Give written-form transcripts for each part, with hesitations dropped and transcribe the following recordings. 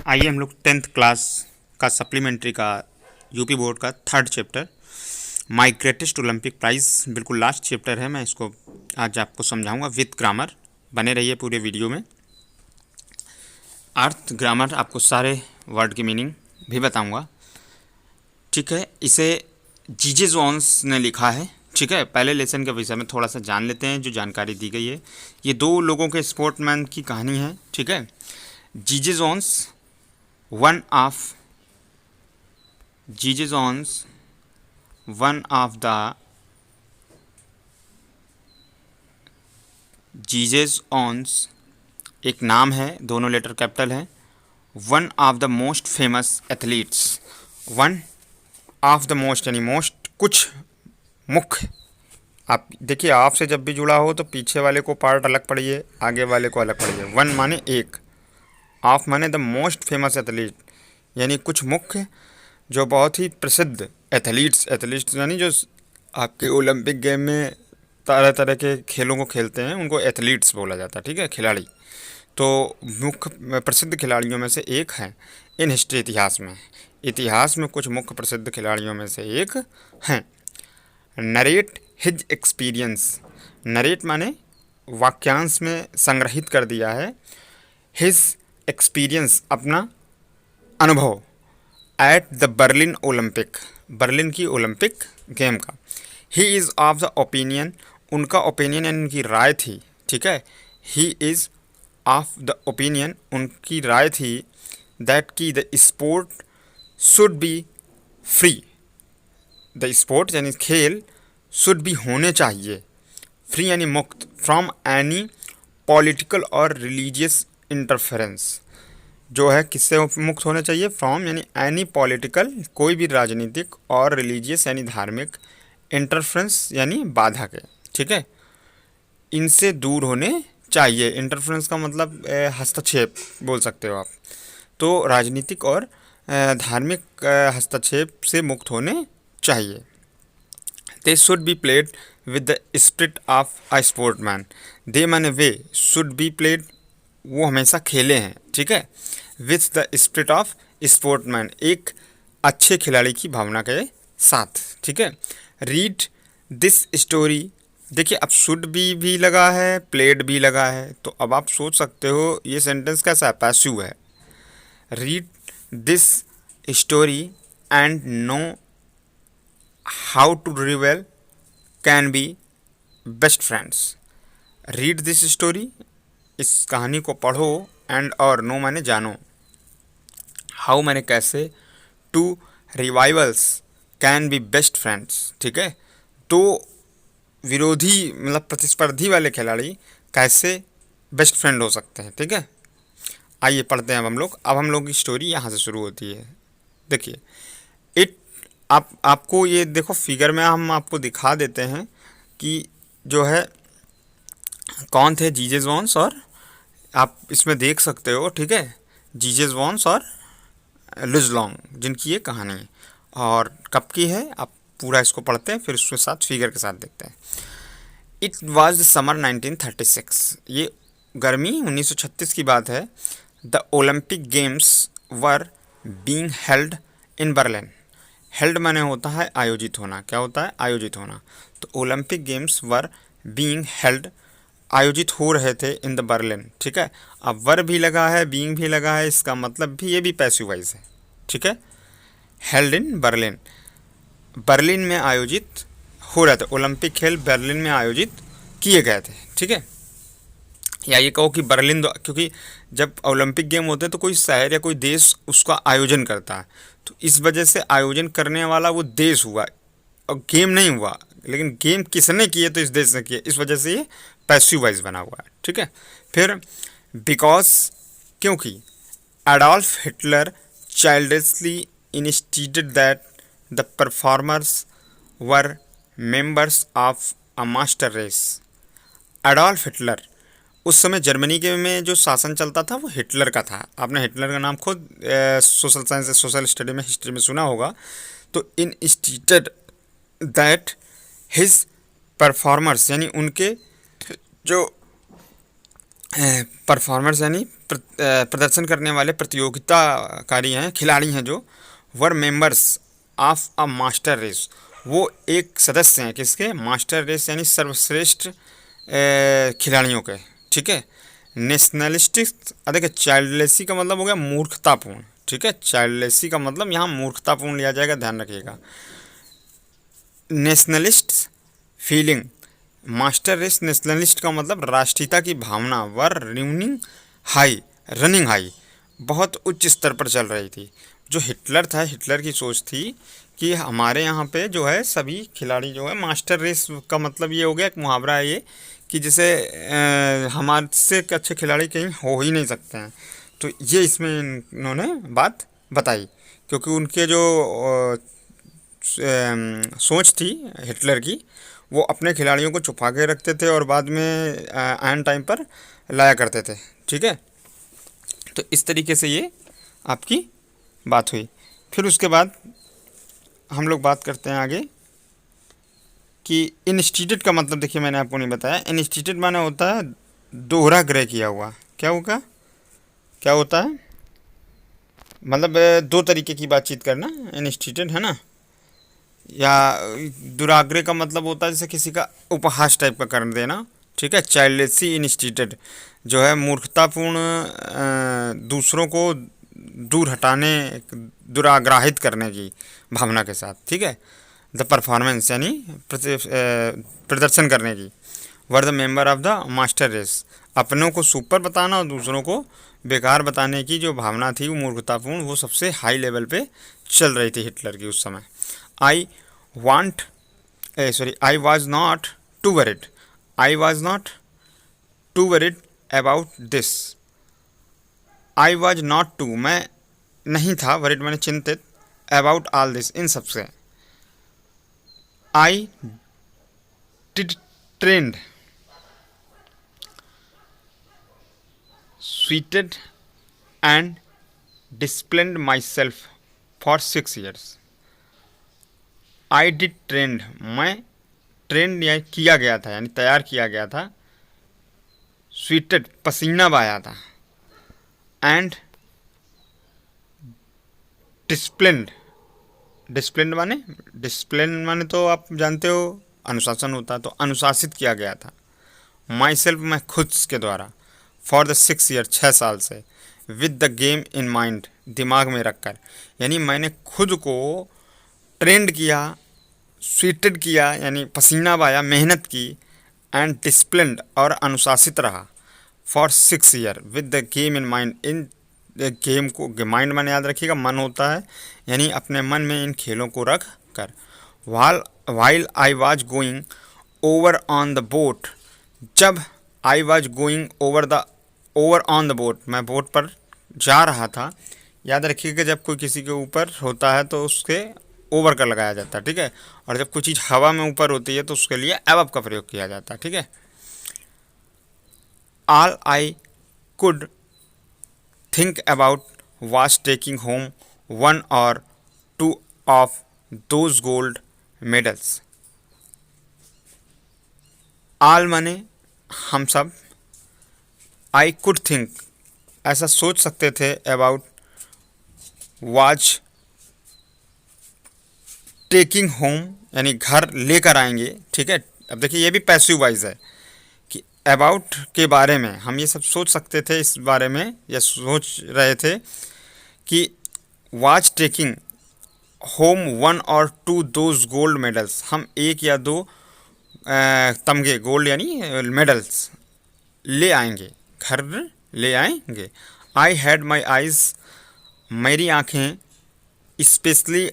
आइए हम लोग 10th क्लास का सप्लीमेंट्री का यूपी बोर्ड का 3rd chapter my greatest Olympic prize बिल्कुल लास्ट चैप्टर है। मैं इसको आज आपको समझाऊंगा विद ग्रामर। बने रहिए पूरे वीडियो में। अर्थ ग्रामर आपको सारे वर्ड की मीनिंग भी बताऊंगा। ठीक है, इसे जीजे जोन्स ने लिखा है। ठीक है, पहले लेसन के विषय में थोड़ा सा जान लेते हैं जो जानकारी दी गई है। ये दो लोगों के स्पोर्टमैन की कहानी है। ठीक है, जीजे जोन्स one of the जीजेस ऑन्स एक नाम है, दोनों लेटर कैपिटल हैं। One of the most famous athletes, one of the most यानी मोस्ट कुछ मुख्य। आप देखिए, आप से जब भी जुड़ा हो तो पीछे वाले को पार्ट अलग पढ़िए, आगे वाले को अलग पढ़िए। वन माने एक, ऑफ माने द मोस्ट फेमस एथलीट यानी कुछ मुख्य जो बहुत ही प्रसिद्ध एथलीट्स यानी जो आपके ओलंपिक गेम में तरह तरह के खेलों को खेलते हैं उनको एथलीट्स बोला जाता है। ठीक है, खिलाड़ी। तो मुख्य प्रसिद्ध खिलाड़ियों में से एक है इन हिस्ट्री, इतिहास में कुछ मुख्य प्रसिद्ध खिलाड़ियों में से एक हैं। नरेट हिज एक्सपीरियंस, नरेट माने वाक्यांश में संग्रहित कर दिया है। हिज एक्सपीरियंस अपना अनुभव। At the Berlin Olympic, Berlin की ओलंपिक गेम का। He is of the opinion, उनका ओपिनियन यानी उनकी राय थी। ठीक है, he is of the opinion, उनकी राय थी दैट की the sport should be free, the sport यानी खेल शुड बी होने चाहिए, फ्री यानी मुक्त, फ्रॉम एनी पॉलिटिकल और रिलीजियस इंटरफेरेंस, जो है किससे मुक्त होने चाहिए, फ्रॉम यानी एनी पॉलिटिकल कोई भी राजनीतिक और रिलीजियस यानी धार्मिक, इंटरफ्रेंस यानी बाधा के। ठीक है, इनसे दूर होने चाहिए। इंटरफ्रेंस का मतलब हस्तक्षेप बोल सकते हो आप। तो राजनीतिक और धार्मिक हस्तक्षेप से मुक्त होने चाहिए। They should be played with the spirit of a sportsman, they माने वे, शुड बी प्लेड वो हमेशा खेले हैं। ठीक है, with the spirit of sportsman, एक अच्छे खिलाड़ी की भावना के साथ। ठीक है, रीड दिस स्टोरी, देखिए अब शुड भी लगा है, प्लेड भी लगा है, तो अब आप सोच सकते हो ये सेंटेंस कैसा है, पैसिव है। Read this story and know how two rival can be best friends. Read this story, इस कहानी को पढ़ो, एंड और नो माने जानो, हाउ माने कैसे, two rivals can be best friends. ठीक है, तो विरोधी मतलब प्रतिस्पर्धी वाले खिलाड़ी कैसे बेस्ट फ्रेंड हो सकते हैं। ठीक है, आइए पढ़ते हैं अब हम लोग की स्टोरी यहाँ से शुरू होती है। देखिए इट, आपको ये देखो फिगर में हम आपको दिखा देते हैं कि जो है कौन थे जीजे जोन्स, और आप इसमें देख सकते हो। ठीक है, जीजे जोन्स और लुज लॉन्ग जिनकी ये कहानी है, और कब की है आप पूरा इसको पढ़ते हैं फिर उसके साथ फिगर के साथ देखते हैं। इट वाज द समर 1936, ये गर्मी 1936 की बात है। The Olympic games were being held in Berlin, held माने होता है आयोजित होना, क्या होता है आयोजित होना। तो Olympic games were being held, आयोजित हो रहे थे इन द बर्लिन। ठीक है, अब वर भी लगा है, बीइंग भी लगा है, इसका मतलब भी ये भी पैसिव वॉइस है। ठीक है, हेल्ड इन बर्लिन, बर्लिन में आयोजित हो रहे थे, ओलंपिक खेल बर्लिन में आयोजित किए गए थे। ठीक है, या ये कहो कि बर्लिन, क्योंकि जब ओलंपिक गेम होते हैं तो कोई शहर या कोई देश उसका आयोजन करता है, तो इस वजह से आयोजन करने वाला वो देश हुआ और गेम नहीं हुआ, लेकिन गेम किसने किए तो इस देश ने किए, इस वजह से ये पैसिव वॉइस बना हुआ है। ठीक है, फिर बिकॉज, क्योंकि Adolf Hitler childishly insisted that the performers were members of a master race. Adolf Hitler, उस समय जर्मनी के में जो शासन चलता था वो हिटलर का था। आपने हिटलर का नाम खुद सोशल साइंस सोशल स्टडी में हिस्ट्री में सुना होगा। तो इन इंस्टीटेड दैट हिज परफॉर्मर्स यानी उनके जो परफॉर्मर्स यानी प्रदर्शन करने वाले प्रतियोगिताकारी हैं, खिलाड़ी हैं जो, were members of a master race, वो एक सदस्य हैं किसके, मास्टर रेस यानी सर्वश्रेष्ठ खिलाड़ियों के, ठीक है। नेशनलिस्टिक, देखिए चाइल्डलेसी का मतलब हो गया मूर्खतापूर्ण, ठीक है। चाइल्डलेसी का मतलब यहाँ मूर्खतापूर्ण लिया जाएगा, ध्यान रखिएगा। Nationalist feeling, master race nationalist का मतलब राष्ट्रीयता की भावना, वर रनिंग हाई, बहुत उच्च स्तर पर चल रही थी। जो हिटलर था, हिटलर की सोच थी कि हमारे यहाँ पे जो है सभी खिलाड़ी जो है, मास्टर रेस का मतलब ये हो गया, एक मुहावरा है ये कि जैसे हमारे से अच्छे खिलाड़ी कहीं हो ही नहीं सकते हैं। तो ये इसमें इन्होंने बात बताई, क्योंकि उनके जो सोच थी हिटलर की, वो अपने खिलाड़ियों को छुपा के रखते थे और बाद में एंड टाइम पर लाया करते थे, ठीक है। तो इस तरीके से ये आपकी बात हुई। फिर उसके बाद हम लोग बात करते हैं आगे कि इंस्टीट्यूट का मतलब, देखिए मैंने आपको नहीं बताया, इंस्टीट्यूट माने होता है दोहरा ग्रह किया हुआ। क्या होगा, क्या होता है, मतलब दो तरीके की बातचीत करना, इंस्टीट्यूट है ना, या दुराग्रह का मतलब होता है जैसे किसी का उपहास टाइप का कर देना, ठीक है। चाइल्डलेसी इंस्टीट्यूट जो है मूर्खतापूर्ण दूसरों को दूर हटाने, दुराग्राहित करने की भावना के साथ, ठीक है। द परफॉर्मेंस यानी प्रदर्शन करने की, were the member of the master race, अपनों को सुपर बताना और दूसरों को बेकार बताने की जो भावना थी वो मूर्खतापूर्ण, वो सबसे हाई लेवल पे चल रही थी हिटलर की उस समय। I want I was not too worried, I was not too worried about this, I was not too, मैं नहीं था, वरिड मैंने चिंतित, अबाउट ऑल दिस, इन सबसे। I did trend sweetened and disciplined my self for 6 years। I did trend, मैं trend या किया गया था यानी तैयार किया गया था, स्वीटेड पसीना बहाया था, एंड डिसिप्लिन्ड, डिसिप्लिन माने तो आप जानते हो अनुशासन होता है, तो अनुशासित किया गया था। माई सेल्फ, मैं खुद के द्वारा, फॉर द 6 year, 6 साल से, with the game in mind, दिमाग में रखकर, यानी मैंने खुद को ट्रेंड किया, स्वीटेड किया यानी पसीना बहाया, मेहनत की, एंड डिसिप्लिन्ड और अनुशासित रहा, for 6 year, with the game in mind, in game को, माइंड मैंने याद रखिएगा मन होता है, यानी अपने मन में इन खेलों को रख कर। While I was going over on the boat, जब I was going over on the boat, मैं बोट पर जा रहा था। याद रखिएगा जब कोई किसी के ऊपर होता है तो उसके ओवर का लगाया जाता है, ठीक है। और जब कोई चीज़ हवा में ऊपर होती है तो उसके लिए अबव का प्रयोग किया जाता है, ठीक है। All I could think about was taking home 1 or 2 of those gold medals। all माने हम सब, I could think ऐसा सोच सकते थे, about was taking home यानी घर लेकर आएंगे, ठीक है। अब देखिए ये भी पैसिव वॉइस है कि अबाउट के बारे में हम ये सब सोच सकते थे, इस बारे में या सोच रहे थे कि was taking home 1 or 2 those gold medals, हम 1 या 2 तमगे, गोल्ड यानी मेडल्स ले आएंगे, घर ले आएंगे। आई हैड माई आइज़, मेरी आँखें, specially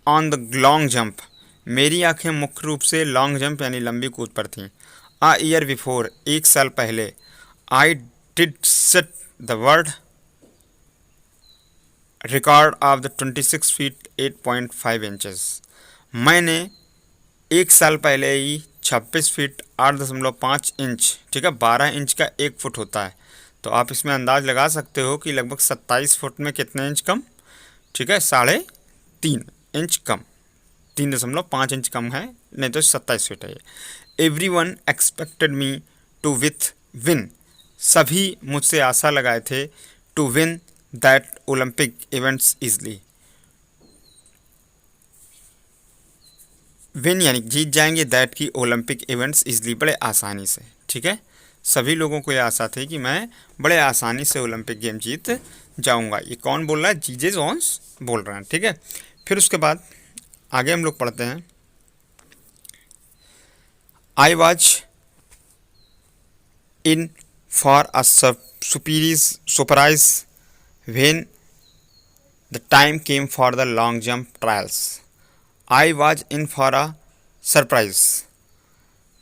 on the long jump, मेरी आँखें मुख्य रूप से लॉन्ग जंप यानी लंबी कूद पर थीं। A year before, 1 साल पहले, I did set the world record of the 26 feet 8.5 inches। मैंने 1 साल पहले ही 26 फीट 8.5 इंच, ठीक है, 12 इंच का 1 फुट होता है, तो आप इसमें अंदाज लगा सकते हो कि लगभग 27 फुट में कितने इंच कम, ठीक है, 3.5 इंच कम, 3.5 इंच कम है, नहीं तो 27 फीट है ये। Everyone expected me to win, सभी मुझसे आशा लगाए थे to win that Olympic events easily. Win यानी जीत जाएंगे, दैट की ओलंपिक इवेंट्स इजली बड़े आसानी से। ठीक है, सभी लोगों को ये आशा थी कि मैं बड़े आसानी से ओलंपिक गेम जीत जाऊंगा। ये कौन बोल रहा है? जीजे जॉन्स बोल रहे हैं। ठीक है, फिर उसके बाद आगे हम लोग पढ़ते हैं। I was in for a surprise when the time came for the long jump trials. I was in for a surprise,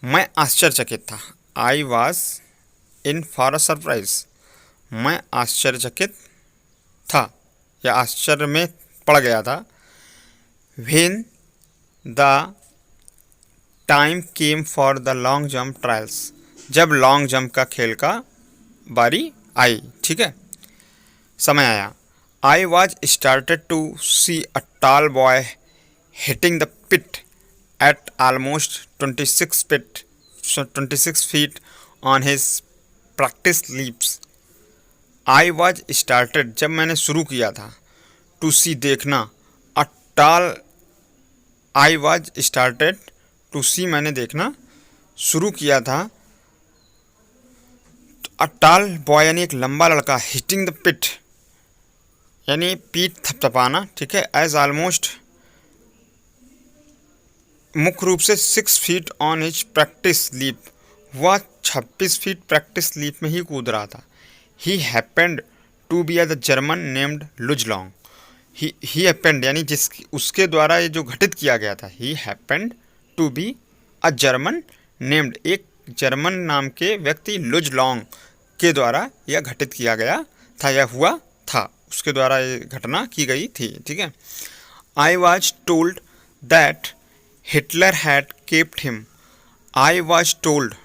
मैं आश्चर्यचकित था। I was in for a surprise, मैं आश्चर्यचकित था या आश्चर्य में पड़ गया था। When the time came for the long jump trials, जब लॉन्ग जंप का खेल का बारी आई। ठीक है, समय आया। I was started to see a tall boy hitting the pit at almost 26 feet on his practice leaps. I was started, जब मैंने शुरू किया था, to see देखना, a tall, I was started to see मैंने देखना शुरू किया था, a tall boy यानी एक लंबा लड़का, hitting the pit यानी पीठ थपथपाना। ठीक है, as almost मुख्य रूप से 6 feet on his practice leap, वह 26 फीट प्रैक्टिस लीप में ही कूद रहा था। He happened to be the German named Luz Long, he happened यानी जिस उसके द्वारा ये जो घटित किया गया था। He happened to be a German named, एक जर्मन नाम के व्यक्ति लुजलॉन्ग के द्वारा यह घटित किया गया था, यह हुआ था, उसके द्वारा ये घटना की गई थी। ठीक है, I was told that Hitler had kept him. I was told,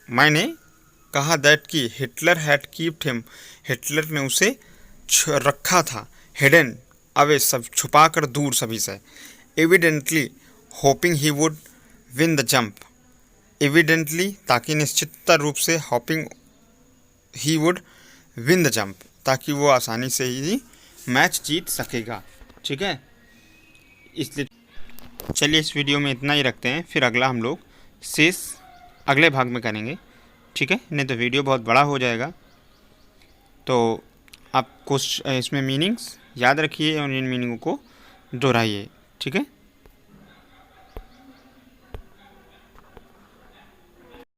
मैंने कहा, दैट की Hitler had kept him, Hitler ने उसे रखा था। हिडन अवे, सब छुपा कर दूर सभी से। Evidently hopping he would win the jump, evidently ताकि निश्चित रूप से, hopping he would win the jump ताकि वो आसानी से ही मैच जीत सकेगा। ठीक है, इसलिए चलिए इस वीडियो में इतना ही रखते हैं, फिर अगला हम लोग शेष अगले भाग में करेंगे। ठीक है, नहीं तो वीडियो बहुत बड़ा हो जाएगा। तो आप कुछ इसमें मीनिंग्स याद रखिए और इन मीनिंगों को दोहराइए। ठीक है।